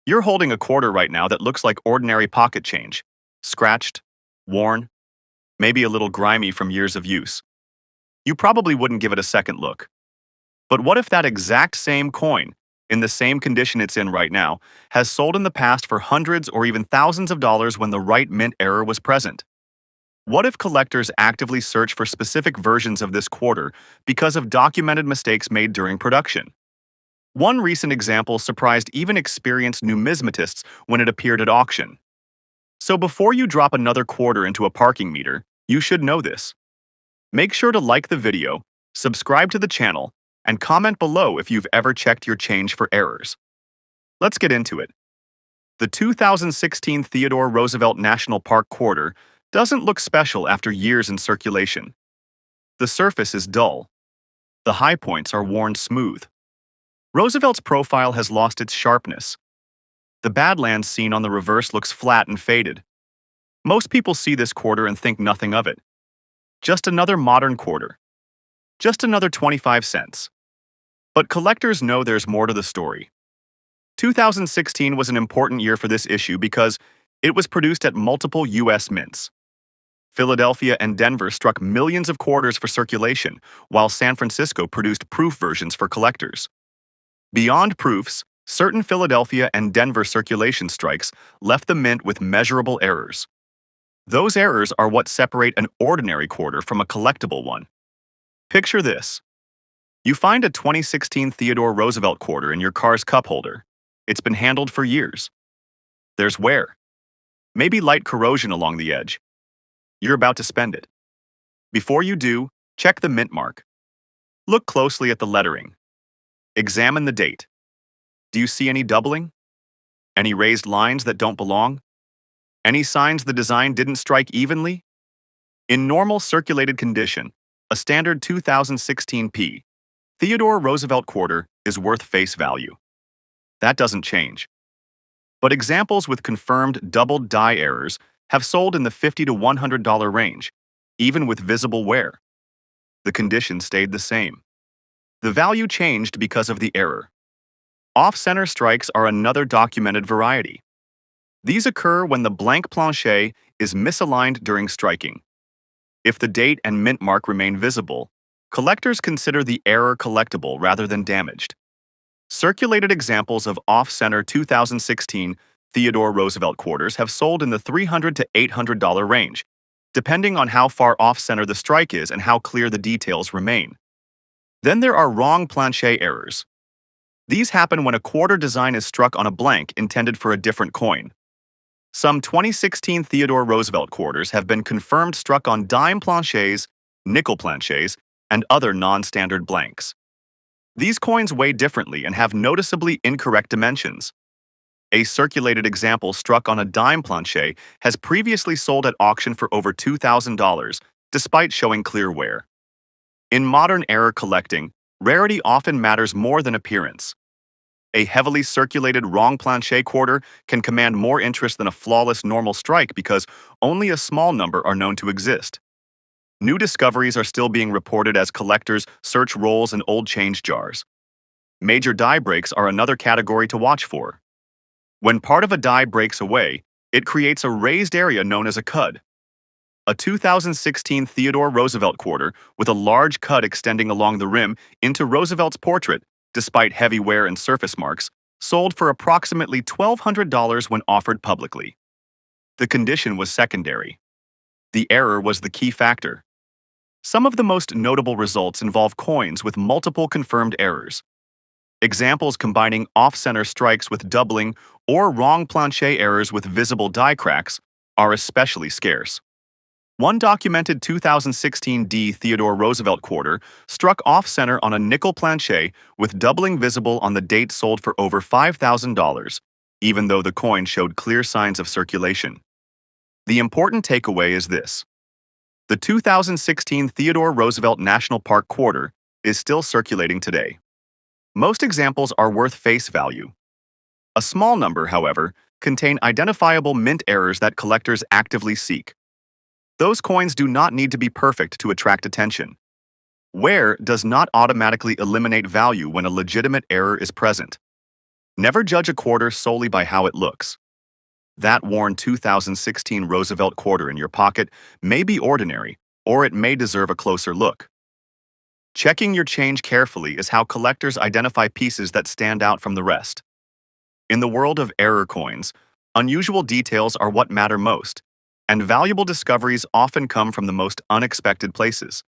You're holding a quarter right now that looks like ordinary pocket change. Scratched, worn, maybe a little grimy from years of use. You probably wouldn't give it a second look. But what if that exact same coin, in the same condition it's in right now, has sold in the past for hundreds or even thousands of dollars when the right mint error was present? What if collectors actively search for specific versions of this quarter because of documented mistakes made during production? One recent example surprised even experienced numismatists when it appeared at auction. So before you drop another quarter into a parking meter, you should know this. Make sure to like the video, subscribe to the channel, and comment below if you've ever checked your change for errors. Let's get into it. The 2016 Theodore Roosevelt National Park Quarter doesn't look special after years in circulation. The surface is dull. The high points are worn smooth. Roosevelt's profile has lost its sharpness. The Badlands seen on the reverse looks flat and faded. Most people see this quarter and think nothing of it. Just another modern quarter. Just another 25 cents. But collectors know there's more to the story. 2016 was an important year for this issue because it was produced at multiple U.S. mints. Philadelphia and Denver struck millions of quarters for circulation, while San Francisco produced proof versions for collectors. Beyond proofs, certain Philadelphia and Denver circulation strikes left the mint with measurable errors. Those errors are what separate an ordinary quarter from a collectible one. Picture this. You find a 2016 Theodore Roosevelt quarter in your car's cup holder. It's been handled for years. There's wear. Maybe light corrosion along the edge. You're about to spend it. Before you do, check the mint mark. Look closely at the lettering. Examine the date. Do you see any doubling? Any raised lines that don't belong? Any signs the design didn't strike evenly? In normal circulated condition, a standard 2016 Theodore Roosevelt quarter is worth face value. That doesn't change. But examples with confirmed doubled die errors have sold in the $50 to $100 range, even with visible wear. The condition stayed the same. The value changed because of the error. Off-center strikes are another documented variety. These occur when the blank planchet is misaligned during striking. If the date and mint mark remain visible, collectors consider the error collectible rather than damaged. Circulated examples of off-center 2016 Theodore Roosevelt quarters have sold in the $300 to $800 range, depending on how far off-center the strike is and how clear the details remain. Then there are wrong planchet errors. These happen when a quarter design is struck on a blank intended for a different coin. Some 2016 Theodore Roosevelt quarters have been confirmed struck on dime planchets, nickel planchets, and other non-standard blanks. These coins weigh differently and have noticeably incorrect dimensions. A circulated example struck on a dime planchet has previously sold at auction for over $2,000, despite showing clear wear. In modern error collecting, rarity often matters more than appearance. A heavily circulated wrong planchet quarter can command more interest than a flawless normal strike because only a small number are known to exist. New discoveries are still being reported as collectors search rolls and old change jars. Major die breaks are another category to watch for. When part of a die breaks away, it creates a raised area known as a cud. A 2016 Theodore Roosevelt quarter with a large cud extending along the rim into Roosevelt's portrait, despite heavy wear and surface marks, sold for approximately $1,200 when offered publicly. The condition was secondary. The error was the key factor. Some of the most notable results involve coins with multiple confirmed errors. Examples combining off-center strikes with doubling or wrong planchet errors with visible die cracks are especially scarce. One documented 2016 D Theodore Roosevelt quarter struck off-center on a nickel planchet with doubling visible on the date sold for over $5,000, even though the coin showed clear signs of circulation. The important takeaway is this. The 2016 Theodore Roosevelt National Park quarter is still circulating today. Most examples are worth face value. A small number, however, contain identifiable mint errors that collectors actively seek. Those coins do not need to be perfect to attract attention. Wear does not automatically eliminate value when a legitimate error is present. Never judge a quarter solely by how it looks. That worn 2016 Roosevelt quarter in your pocket may be ordinary, or it may deserve a closer look. Checking your change carefully is how collectors identify pieces that stand out from the rest. In the world of error coins, unusual details are what matter most, and valuable discoveries often come from the most unexpected places.